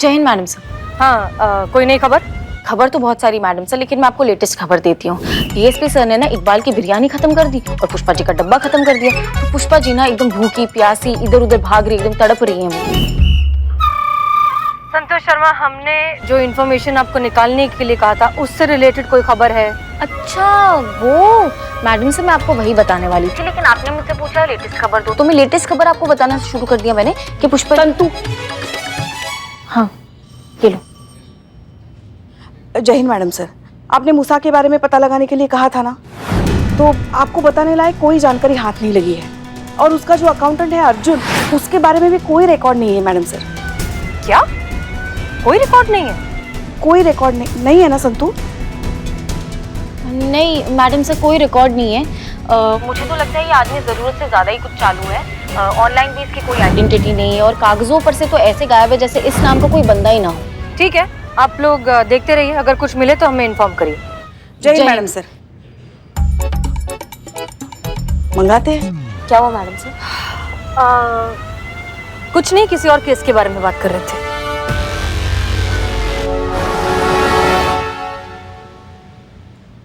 जय Hind madam sir. हाँ, कोई नई खबर? खबर तो बहुत सारी मैडम सर, लेकिन मैं आपको लेटेस्ट खबर देती हूँ। डीएसपी सर ने ना इकबाल की बिरयानी खत्म कर दी और पुष्पा जी का डब्बा खत्म कर दिया। तो पुष्पा जी ना एकदम भूखी प्यासी इधर उधर भाग रही, एकदम तड़प रही है। संतोष शर्मा, हमने जो इन्फॉर्मेशन आपको निकालने के लिए कहा था उससे रिलेटेड कोई खबर है? अच्छा वो मैडम से मैं आपको वही बताने वाली थी, लेकिन आपने मुझसे पूछा लेटेस्ट खबर दो, तो मैं लेटेस्ट खबर आपको बताना शुरू कर दिया मैंने कि पुष्पा संतु। हाँ ये लो। जय हिंद मैडम सर, आपने मूसा के बारे में पता लगाने के लिए कहा था ना, तो आपको बताने लायक कोई जानकारी हाथ नहीं लगी है। और उसका जो अकाउंटेंट है अर्जुन, उसके बारे में भी कोई रिकॉर्ड नहीं है मैडम सर। क्या? कोई रिकॉर्ड नहीं है? कोई रिकॉर्ड नहीं है ना संतु? नहीं मैडम सर, कोई रिकॉर्ड नहीं है। मुझे तो लगता है ये आदमी जरूरत से ज्यादा ही कुछ चालू है। ऑनलाइन भी इसकी कोई आइडेंटिटी नहीं है और कागजों पर से तो ऐसे गायब है जैसे इस नाम का कोई बंदा ही ना हो। ठीक है, आप लोग देखते रहिए, अगर कुछ मिले तो हमें इन्फॉर्म करिए। जय हिंद मैडम सर। मंगाते हैं। क्या हुआ मैडम सर? कुछ नहीं, किसी और केस के बारे में बात कर रहे थे।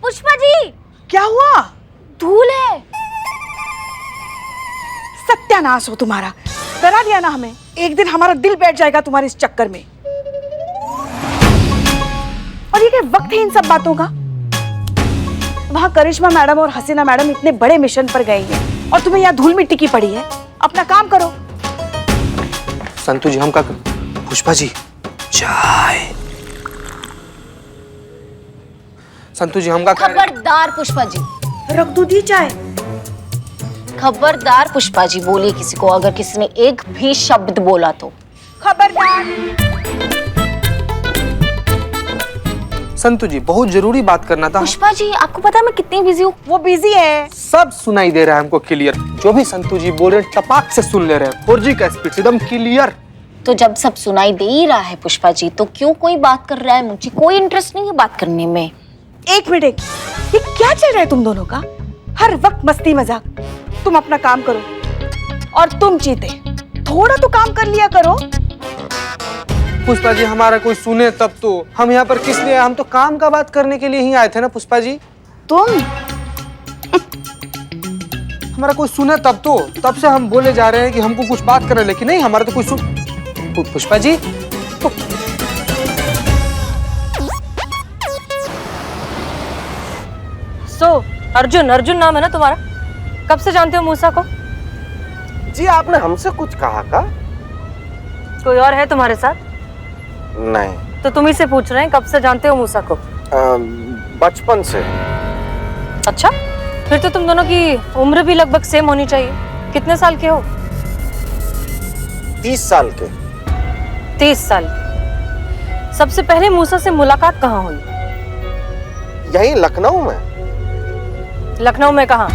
पुष्पा जी, क्या हुआ? धूल है। सत्यानाश हो तुम्हारा, डरा दिया ना हमें। एक दिन हमारा दिल बैठ जाएगा तुम्हारे इस चक्कर में। और ये क्या वक्त है इन सब बातों का? वहां करिश्मा मैडम और हसीना मैडम इतने बड़े मिशन पर गई हैं और तुम्हें यहाँ धूल मिट्टी की पड़ी है। अपना काम करो। संतु जी, हम का पुष्पा जी चाय। संतु जी, हम का खबरदार पुष्पा जी, रख दो दी चाय। खबरदार पुष्पा जी, बोलिए किसी को अगर किसी ने एक भी शब्द बोला तो। खबरदार। संतु जी, बहुत जरूरी बात करना था। पुष्पा जी, आपको पता है मैं कितनी बिजी हूँ? वो बिजी है। सब सुनाई दे रहा है हमको क्लियर। जो भी संतु जी बोल रहे हैं टपाक से सुन ले रहे हैं। 4G का स्पीड एकदम क्लियर। तो जब सब सुनाई दे ही रहा है पुष्पा जी, तो क्यों कोई बात कर रहा है? मुझे कोई इंटरेस्ट नहीं है बात करने में। एक मिनट, ये क्या चल रहा है तुम दोनों का? हर वक्त मस्ती मजाक। तुम अपना काम करो। और तुम चीते, थोड़ा तो काम कर लिया करो। पुष्पा जी, हमारा कोई सुने तब तो। हम यहाँ पर किस लिए आए? हम तो काम का बात करने के लिए ही आए थे ना पुष्पा जी। तुम हमारा कोई सुने तब तो। तब से हम बोले जा रहे हैं कि हमको कुछ बात करना है, लेकिन नहीं, हमारा तो कोई सुन। पुष्पा जी तो अर्जुन नाम है ना तुम्हारा? कब से जानते हो मूसा को? जी, आपने हमसे कुछ कहा का? कोई और है तुम्हारे साथ? नहीं। तो तुम ही से पूछ रहे हैं कब से जानते हो मूसा को? बचपन से। अच्छा, फिर तो तुम दोनों की उम्र भी लगभग सेम होनी चाहिए। कितने साल के हो? 30 साल के। 30 साल। सबसे पहले मूसा से मुलाकात कहाँ हुई? यही लखनऊ में। लखनऊ में कहाँ?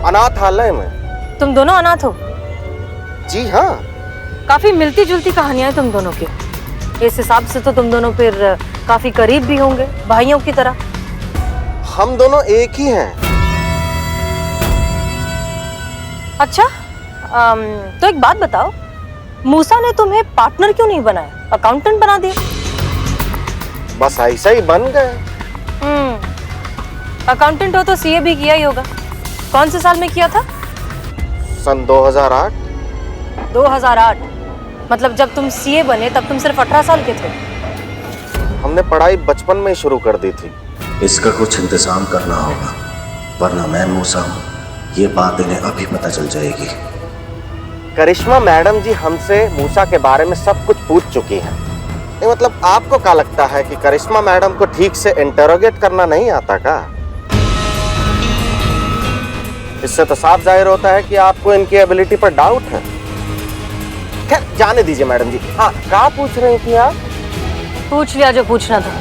अनाथालय में। तुम दोनों अनाथ हो? जी हाँ। काफी मिलती जुलती कहानियां हैं तुम दोनों की। इस हिसाब से तो तुम दोनों फिर काफी करीब भी होंगे, भाइयों की तरह। हम दोनों एक ही हैं। अच्छा, तो एक बात बताओ, मूसा ने तुम्हें पार्टनर क्यों नहीं बनाया, अकाउंटेंट बना दिया? बस ऐसा ही बन गए। अकाउंटेंट हो तो सीए भी किया ही होगा। कौन से साल में किया था? सन 2008। 2008? मतलब जब तुम सीए बने तब तुम सिर्फ 18 साल के थे। हमने पढ़ाई बचपन में ही शुरू कर दी थी। इसका कुछ इंतजाम करना होगा, वरना मैं मूसा हूँ, ये बात इन्हें अभी पता चल जाएगी। करिश्मा मैडम जी हमसे मूसा के बारे में सब कुछ पूछ चुकी हैं। नहीं, मतलब आपको क्या लगता है कि करिश्मा मैडम को ठीक से इंटरोगेट करना नहीं आता का? इससे तो साफ जाहिर होता है कि आपको इनकी एबिलिटी पर डाउट है। खैर, जाने दीजिए मैडम जी। हाँ, क्या पूछ रही थी आप? पूछ लिया जो पूछना था।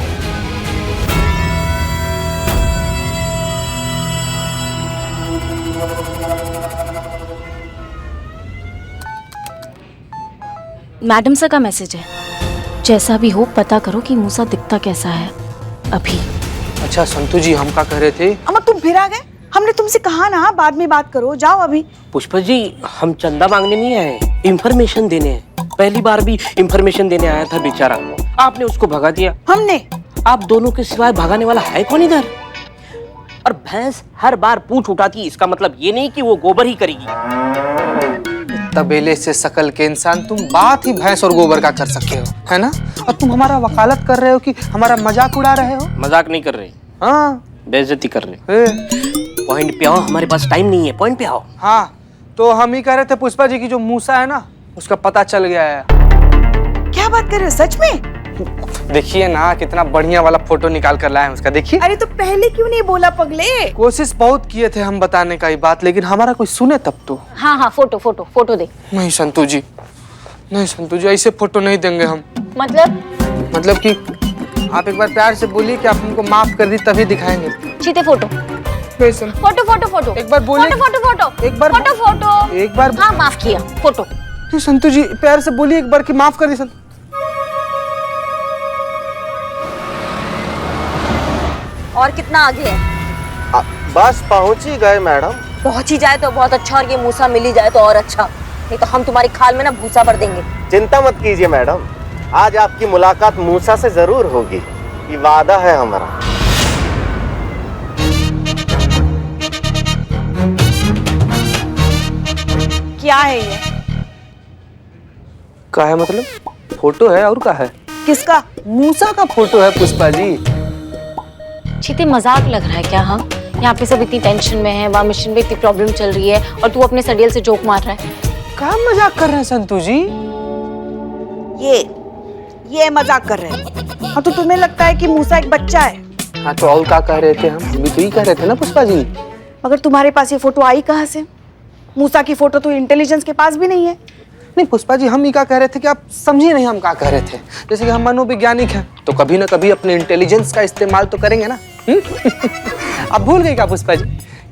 मैडम सर का मैसेज है, जैसा भी हो पता करो कि मूसा दिखता कैसा है अभी। अच्छा संतु जी, हम क्या कह रहे थे? अम्मा तुम फिर आ गए? हमने तुमसे कहा ना बाद में बात करो, जाओ अभी। पुष्पा जी, हम चंदा मांगने नहीं आए, इंफॉर्मेशन देने हैं। पहली बार भी इंफॉर्मेशन देने आया था बेचारा, आपने उसको भगा दिया। हमने? आप दोनों के सिवाय भगाने वाला है कौन इधर? और भैंस हर बार पूंछ उठाती है, इसका मतलब ये नहीं कि वो गोबर ही करेगी। तबेले से शकल के इंसान, तुम बात ही भैंस और गोबर का कर सके हो, है ना? और तुम हमारा वकालत कर रहे हो कि हमारा मजाक उड़ा रहे हो? मजाक नहीं कर रहे, हाँ, बेइज्जती कर रहे। ए, पॉइंट पे आओ, हमारे पास टाइम नहीं है, पॉइंट पे आओ। हाँ, तो हम ही कह रहे थे पुष्पा जी की जो मूसा है ना, उसका पता चल गया है। क्या बात कर रहे हो, सच में? देखिए ना कितना बढ़िया वाला फोटो निकाल कर लाए हैं उसका, देखिए। अरे तो पहले क्यों नहीं बोला पगले? कोशिश बहुत किए थे हम बताने का ये बात, लेकिन हमारा कोई सुने तब तो। हाँ हाँ, फोटो फोटो फोटो दे। नहीं संतू जी, नहीं संतू जी, ऐसे फोटो नहीं देंगे हम। मतलब कि आप एक बार प्यार से बोलिए कि आप हमको माफ कर दी तभी दिखाएंगे। चीते फोटो फोटो फोटो फोटो एक बार बोलिए। फोटो फोटो फोटो एक बार फोटो फोटो एक बार। हाँ, माफ किया, फोटो। तो संतू जी प्यार से बोलिए एक बार कि माफ कर दी संतू। और कितना आगे है? बस पहुंच ही गए मैडम। पहुंच ही जाए तो बहुत अच्छा, और ये मूसा मिल ही जाए तो और अच्छा, नहीं तो हम तुम्हारी खाल में ना भूसा भर देंगे। चिंता मत कीजिए मैडम, आज आपकी मुलाकात मूसा से जरूर होगी, ये वादा है हमारा। क्या है ये? का है मतलब? फोटो है और का है? किसका? मूसा का फोटो है पुष्पा जी। चीते मजाक लग रहा है क्या? हाँ, यहाँ पे सब इतनी टेंशन में है, वहाँ मिशन में इतनी प्रॉब्लम चल रही है और तू अपने सडियल से जोक मार रहा है। क्या मजाक कर रहे हैं संतू जी? ये मजाक कर रहे हैं। हाँ, तो तुम्हें लगता है कि मूसा एक बच्चा है? हाँ, तो और क्या कह रहे थे हम? भी तो ही कह रहे थे ना पुष्पा जी। मगर तुम्हारे पास ये फोटो आई कहाँ से? मूसा की फोटो तो इंटेलिजेंस के पास भी नहीं है। नहीं पुष्पा जी, हम ही क्या कह रहे थे कि आप समझिए नहीं हम क्या कह रहे थे। जैसे कि हम मनोवैज्ञानिक हैं तो कभी ना कभी अपने इंटेलिजेंस का इस्तेमाल तो करेंगे ना। आप भूल गए क्या पुष्पा जी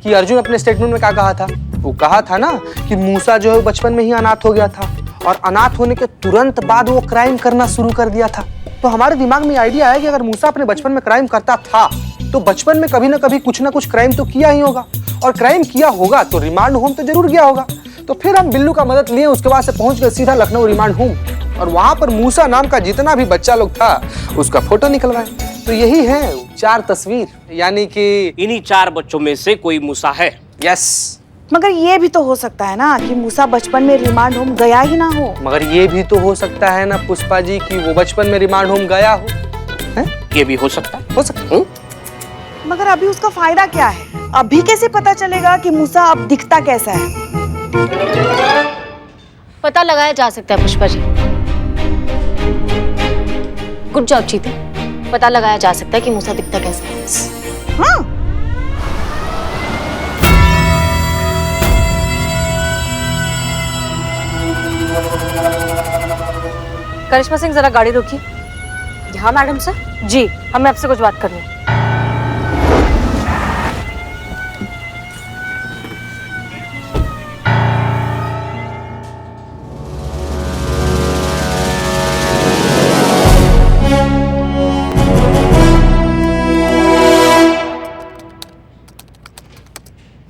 कि अर्जुन अपने स्टेटमेंट में क्या कहा था? वो कहा था ना कि मूसा जो है बचपन में ही अनाथ हो गया था और अनाथ होने के तुरंत बाद वो क्राइम करना शुरू कर दिया था। तो हमारे दिमाग में आइडिया है कि अगर मूसा अपने बचपन में क्राइम करता था तो बचपन में कभी ना कभी कुछ ना कुछ क्राइम तो किया ही होगा, और क्राइम किया होगा तो रिमांड होम तो जरूर गया होगा। तो फिर हम बिल्लू का मदद लिए, उसके बाद से पहुंच गए सीधा लखनऊ रिमांड होम, और वहां पर मूसा नाम का जितना भी बच्चा लोग था उसका फोटो निकलवाए। तो यही है 4 तस्वीर, यानी कि इन्हीं 4 बच्चों में से कोई मूसा है। यस। मगर ये भी तो हो सकता है ना कि मूसा बचपन में रिमांड होम गया ही ना हो। मगर ये भी तो हो सकता है ना पुष्पा जी कि वो बचपन में रिमांड होम गया हो। है? ये भी हो सकता है। हो सकता है। मगर अभी उसका फायदा क्या है? अभी कैसे पता चलेगा कि मूसा अब दिखता कैसा है? पता लगाया जा सकता है पुष्पा जी। गुड जॉब चीते, पता लगाया जा सकता है कि मूसा दिखता कैसा है। हाँ। करिश्मा सिंह, जरा गाड़ी रोकिए। यहाँ मैडम सर। जी, हमें आपसे कुछ बात करनी है।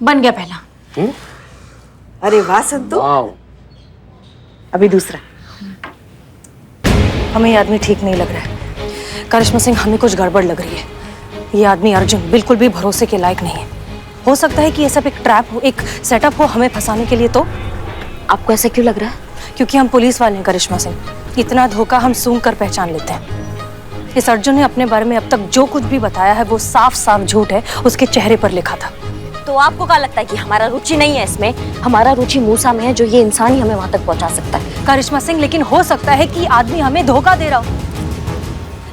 बन गया पहला। अरे वाह संतू। वाओ। अभी दूसरा। हमें ये आदमी ठीक नहीं लग रहा है करिश्मा सिंह, हमें कुछ गड़बड़ लग रही है। ये आदमी अर्जुन बिल्कुल भी भरोसे के लायक नहीं है। हो सकता है कि ये सब एक ट्रैप हो, एक सेटअप हो हमें फंसाने के लिए। तो आपको ऐसा क्यों लग रहा है? क्योंकि हम पुलिस वाले हैं करिश्मा सिंह, इतना धोखा हम सूंघ कर पहचान लेते हैं। इस अर्जुन ने अपने बारे में अब तक जो कुछ भी बताया है वो साफ साफ झूठ है, उसके चेहरे पर लिखा था। तो आपको क्या लगता है कि हमारा रुचि नहीं है इसमें? हमारा रुचि मूसा में है, जो ये इंसान ही हमें वहां तक पहुंचा सकता है। करिश्मा सिंह, लेकिन हो सकता है कि आदमी हमें धोखा दे रहा हो।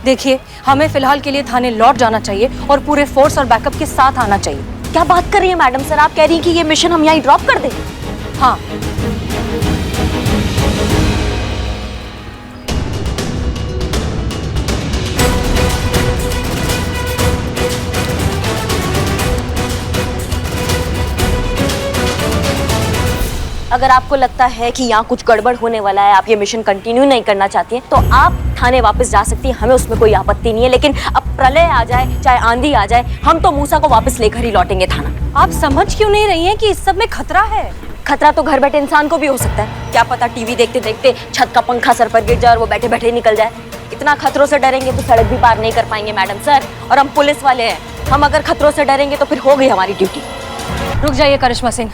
देखिए, हमें फिलहाल के लिए थाने लौट जाना चाहिए और पूरे फोर्स और बैकअप के साथ आना चाहिए। क्या बात कर रही है मैडम सर? आप कह रही हैं कि ये मिशन हम यहाँ ड्रॉप कर दें? हाँ। अगर आपको लगता है कि यहाँ कुछ गड़बड़ होने वाला है, आप ये मिशन कंटिन्यू नहीं करना चाहती हैं, तो आप थाने वापस जा सकती हैं, हमें उसमें कोई आपत्ति नहीं है। लेकिन अब प्रलय आ जाए चाहे आंधी आ जाए, हम तो मूसा को वापस लेकर ही लौटेंगे थाना। आप समझ क्यों नहीं रही हैं कि इस सब में खतरा है? खतरा तो घर बैठे इंसान को भी हो सकता है। क्या पता टीवी देखते देखते छत का पंखा सर पर गिर जाए और वो बैठे बैठे निकल जाए। इतना खतरों से डरेंगे तो सड़क भी पार नहीं कर पाएंगे मैडम सर। और हम पुलिस वाले हैं, हम अगर खतरों से डरेंगे तो फिर हो गई हमारी ड्यूटी। रुक जाइए करिश्मा सिंह,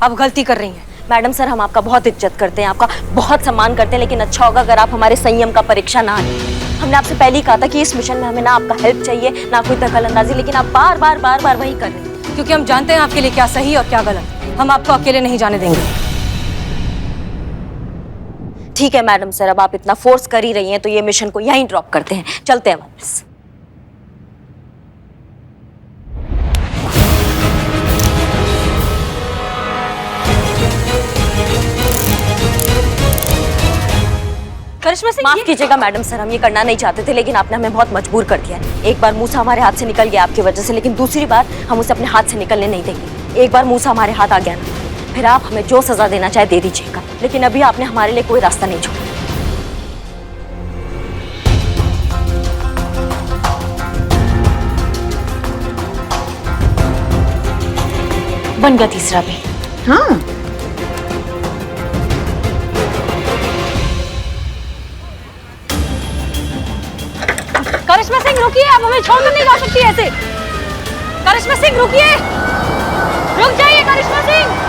आप गलती कर रही हैं। मैडम सर, हम आपका बहुत इज्जत करते हैं, आपका बहुत सम्मान करते हैं, लेकिन अच्छा होगा अगर आप हमारे संयम का परीक्षा ना लें। हमने आपसे पहले ही कहा था कि इस मिशन में हमें ना आपका हेल्प चाहिए ना कोई दखलंदाजी, लेकिन आप बार बार बार बार वही कर रहे हैं। क्योंकि हम जानते हैं आपके लिए क्या सही और क्या गलत। हम आपको अकेले नहीं जाने देंगे। ठीक है मैडम सर, अब आप इतना फोर्स कर ही रही हैं तो ये मिशन को यहीं ड्रॉप करते हैं, चलते हैं वापस। करिश्मा सिंह, माफ कीजिएगा मैडम सर, हम ये करना नहीं चाहते थे, लेकिन आपने हमें बहुत मजबूर कर दिया है। एक बार मूसा हमारे हाथ से निकल गया आपकी वजह से, लेकिन दूसरी बार हम उसे अपने हाथ से निकलने नहीं देंगे। एक बार मूसा हमारे हाथ आ गया ना, फिर आप हमें जो सजा देना चाहे दे दीजिएगा, लेकिन अभी आपने हमारे लिए कोई रास्ता नहीं छोड़ा। बन गया तीसरा भी। हाँ, करिश्मा सिंह रुकिए, आप हमें छोड़कर नहीं जा सकती ऐसे। करिश्मा सिंह रुकिए, रुक जाइए करिश्मा सिंह।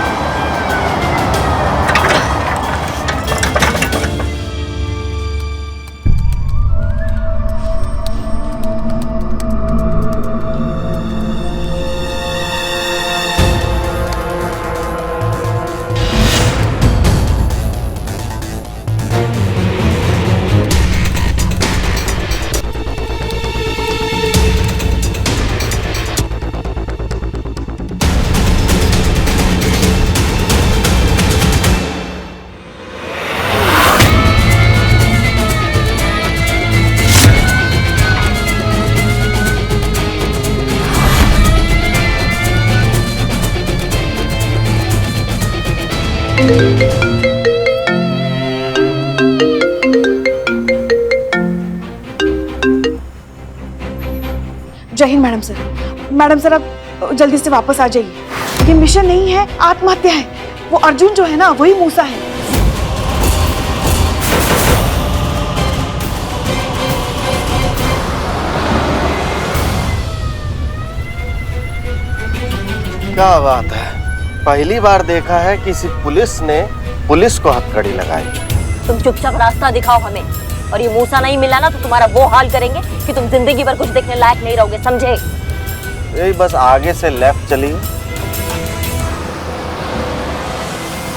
जय Hind madam sir. Madam sir, आप जल्दी से वापस आ जाइए। ये मिशन नहीं है, आत्महत्या है। वो अर्जुन जो है ना, वही मूसा है। क्या बात है, पहली बार देखा है किसी पुलिस ने पुलिस को हथकड़ी लगाई। तुम चुपचाप रास्ता दिखाओ हमें, और ये मूसा नहीं मिला ना तो तुम्हारा वो हाल करेंगे कि तुम जिंदगी भर कुछ देखने लायक नहीं रहोगे, समझे? यही बस आगे से लेफ्ट चलिए।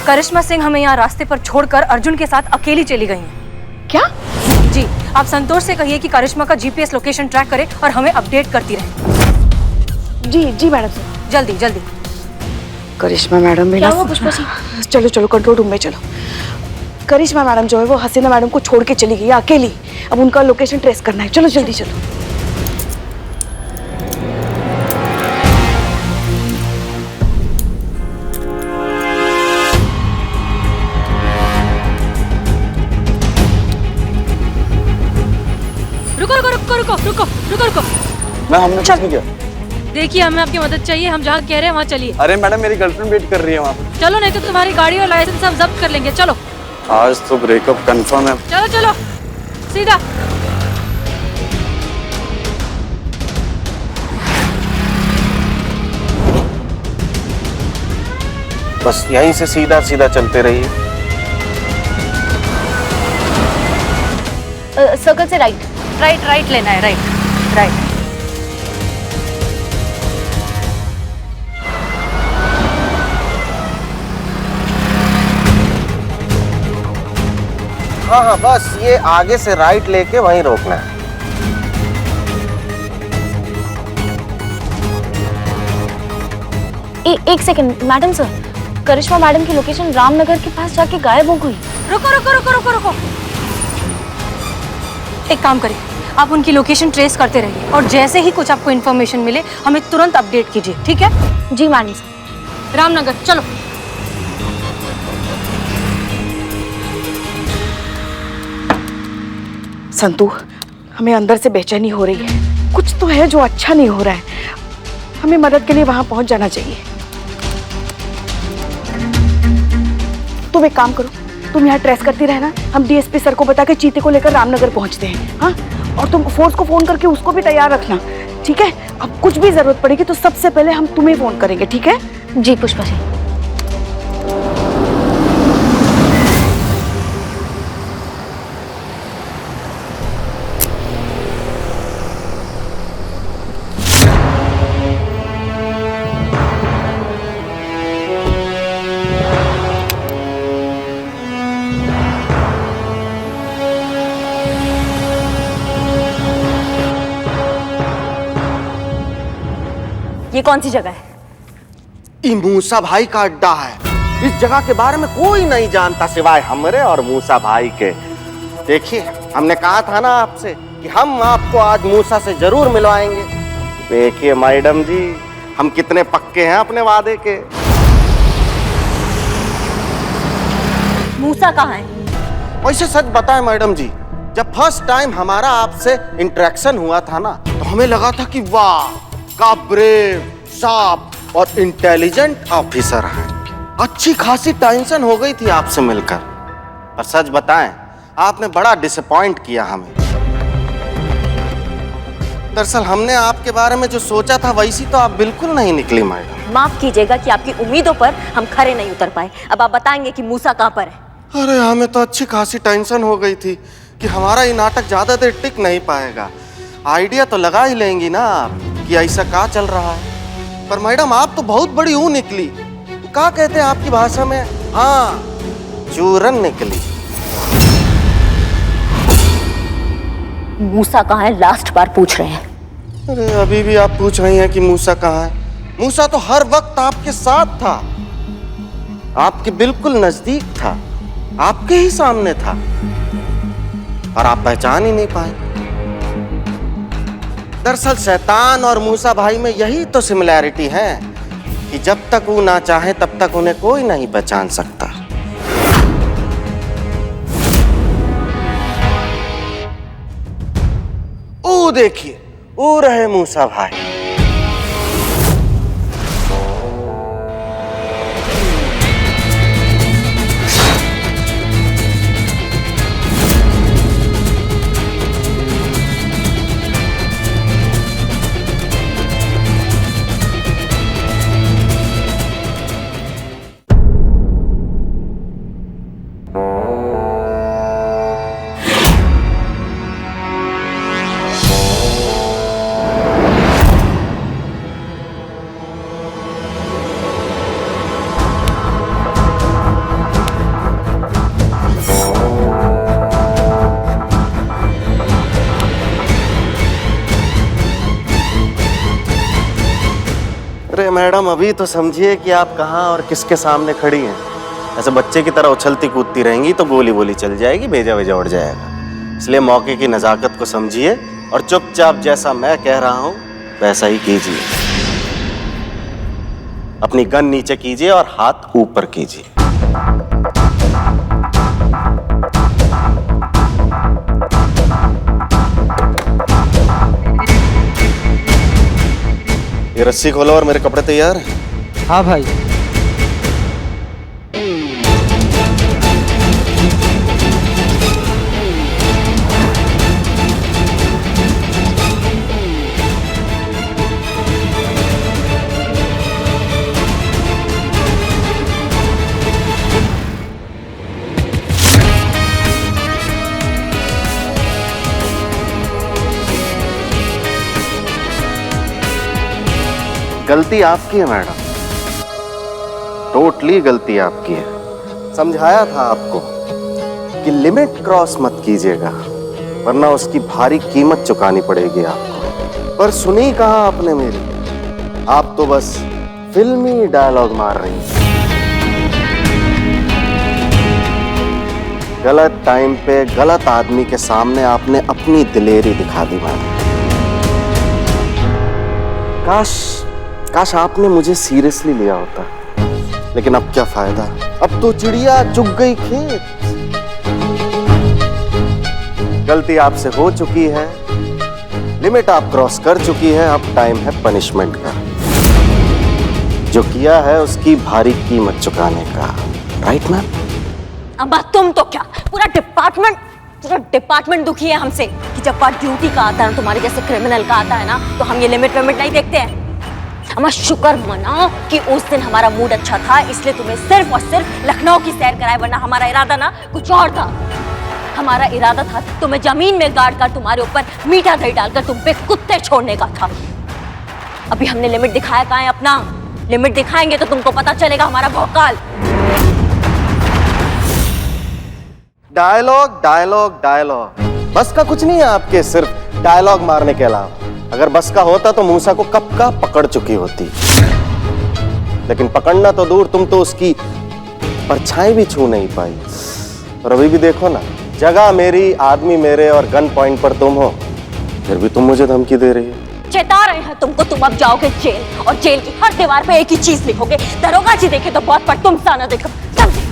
करिश्मा सिंह हमें यहाँ रास्ते पर छोड़कर अर्जुन के साथ अकेली चली गई हैं। क्या? जी, आप संतोष से कहिए कि करिश्मा का जीपीएस लोकेशन ट्रैक करे और हमें अपडेट करती रहे। जी जी मैडम सर। जल्दी जल्दी। करिश्मा मैडम में क्या हुआ पुष्पा जी? चलो चलो कंट्रोल रूम में चलो। करिश्मा मैडम जो है वो हसीना मैडम को छोड़ के चली गई है अकेली। अब उनका लोकेशन ट्रेस करना है। चलो जल्दी चलो। रुको रुको रुको रुको रुको रुको रुको। मैं हमने कुछ नहीं किया। देखिए, हमें आपकी मदद चाहिए, हम जहाँ कह रहे हैं वहाँ चलिए। अरे मैडम, मेरी गर्लफ्रेंड वेट कर रही है वहाँ पे। चलो, नहीं तो तुम्हारी गाड़ी और लाइसेंस हम जब्त कर लेंगे। चलो आज तो ब्रेकअप कंफर्म है। चलो चलो सीधा। बस यहीं से सीधा सीधा चलते रहिए। सर्कल से राइट। राइट राइट लेना है, राइट राइट। हाँ हाँ, बस ये आगे से राइट लेके वहीं रोकना है। एक सेकंड मैडम सर, करिश्मा मैडम की लोकेशन रामनगर के पास जाके गायब हो गई। रुको रुको रुको रुको रुको। एक काम करिए, आप उनकी लोकेशन ट्रेस करते रहिए और जैसे ही कुछ आपको इन्फॉर्मेशन मिले हमें तुरंत अपडेट कीजिए, ठीक है? जी मैडम सर। रामनगर चलो। संतू, हमें अंदर से बेचैनी हो रही है। कुछ तो है जो अच्छा नहीं हो रहा है। हमें मदद के लिए वहां पहुंच जाना चाहिए। तुम एक काम करो, तुम यहाँ ट्रेस करती रहना, हम डीएसपी सर को बता के चीते को लेकर रामनगर पहुँचते हैं। हाँ, और तुम फोर्स को फोन करके उसको भी तैयार रखना, ठीक है? अब कुछ भी जरूरत पड़ेगी तो सबसे पहले हम तुम्हें फोन करेंगे, ठीक है? जी पुष्पा जी। ये कौन सी जगह है? ये मूसा भाई का अड्डा है। इस जगह के बारे में कोई नहीं जानता सिवाय हमरे और मूसा भाई के। देखिए, हमने कहा था ना आपसे कि हम आपको आज मूसा से जरूर मिलवाएंगे। देखिए मैडम जी, हम कितने पक्के हैं अपने वादे के। मूसा कहाँ है? वैसे सच बताएं मैडम जी, जब फर्स्ट टाइम हमारा आपसे इंटरेक्शन हुआ था ना, तो हमें लगा था कि वाह, का ब्रेव, शार्प और इंटेलिजेंट ऑफिसर है। अच्छी खासी टेंशन हो गई थी आपसे मिलकर। पर सच बताएं, आपने बड़ा डिसअपॉइंट किया हमें। दरअसल हमने आपके बारे में जो सोचा था वैसी तो आप बिल्कुल नहीं निकली मैडम। माफ कीजिएगा कि आपकी उम्मीदों पर हम खरे नहीं उतर पाए। अब आप बताएंगे कि मूसा कहाँ पर है? अरे हमें तो अच्छी खासी टेंशन हो गई थी कि हमारा ये नाटक ज्यादा देर टिक नहीं पाएगा। आइडिया तो लगा ही लेंगी ना आप कि ऐसा क्या चल रहा है। पर मैडम आप तो बहुत बड़ी ऊ निकली। क्या कहते हैं आपकी भाषा में? हाँ, चूरन निकली। मूसा कहाँ है? लास्ट बार पूछ रहे हैं। अरे अभी भी आप पूछ रही हैं कि मूसा कहाँ है? मूसा तो हर वक्त आपके साथ था, आपके बिल्कुल नजदीक था, आपके ही सामने था, और आप पहचान ही नहीं पाए। दरअसल शैतान और मूसा भाई में यही तो सिमिलैरिटी है कि जब तक वो ना चाहे तब तक उन्हें कोई नहीं पहचान सकता। ओ देखिए, वो रहे मूसा भाई। अरे मैडम, अभी तो समझिए कि आप कहाँ और किसके सामने खड़ी हैं। ऐसे बच्चे की तरह उछलती कूदती रहेंगी तो गोली बोली चल जाएगी, भेजा भेजा उड़ जाएगा। इसलिए मौके की नजाकत को समझिए और चुपचाप जैसा मैं कह रहा हूं वैसा ही कीजिए। अपनी गन नीचे कीजिए और हाथ ऊपर कीजिए। ये रस्सी खोलो और मेरे कपड़े तैयार हैं? हाँ भाई। गलती आपकी है मैडम, टोटली गलती आपकी है। समझाया था आपको कि लिमिट क्रॉस मत कीजिएगा वरना उसकी भारी कीमत चुकानी पड़ेगी आपको। पर सुनी कहाँ आपने मेरी? आप तो बस फिल्मी डायलॉग मार रही हैं। गलत टाइम पे गलत आदमी के सामने आपने अपनी दिलेरी दिखा दी मैडम। काश आपने मुझे सीरियसली लिया होता, लेकिन अब क्या फायदा, अब तो चिड़िया चुग गई खेत। गलती आपसे हो चुकी है, लिमिट आप क्रॉस कर चुकी है, अब टाइम है पनिशमेंट का। जो किया है उसकी भारी कीमत चुकाने का। Right ma'am? अम्मा तुम तो क्या, पूरा डिपार्टमेंट दुखी है हमसे कि जब बात ड्यूटी का आता है, तुम्हारे जैसे क्रिमिनल का आता है ना, तो हम ये लिमिट विमिट नहीं देखते हैं। अम्मा शुक्र मनाओ कि उस दिन हमारा मूड अच्छा था, इसलिए तुम्हें सिर्फ और सिर्फ लखनऊ की सैर कराए, वरना हमारा इरादा ना कुछ और था। हमारा इरादा था तुम्हें जमीन में गाड़ कर तुम्हारे ऊपर मीठा दही डालकर तुम पे कुत्ते छोड़ने का था। अभी हमने लिमिट दिखाया कहाँ है अपना? लिमिट दिखाएंगे तो तुमको पता चलेगा हमारा भौकाल। डायलॉग डायलॉग डायलॉग, बस का कुछ नहीं है आपके, सिर्फ डायलॉग मारने के अलावा। अगर बस का होता तो मूसा को कब का पकड़ चुकी होती, लेकिन पकड़ना तो दूर, तुम तो उसकी परछाई भी छू नहीं पाई। और अभी भी देखो ना, जगह मेरी, आदमी मेरे और गन पॉइंट पर तुम हो, फिर भी तुम मुझे धमकी दे रही हो। चेता रहे हैं तुमको, तुम अब जाओगे जेल, और जेल की हर दीवार पे एक ही चीज लिखोगे, दरोगा जी देखे तो बहुत पर तुम सा ना देखो। समझे?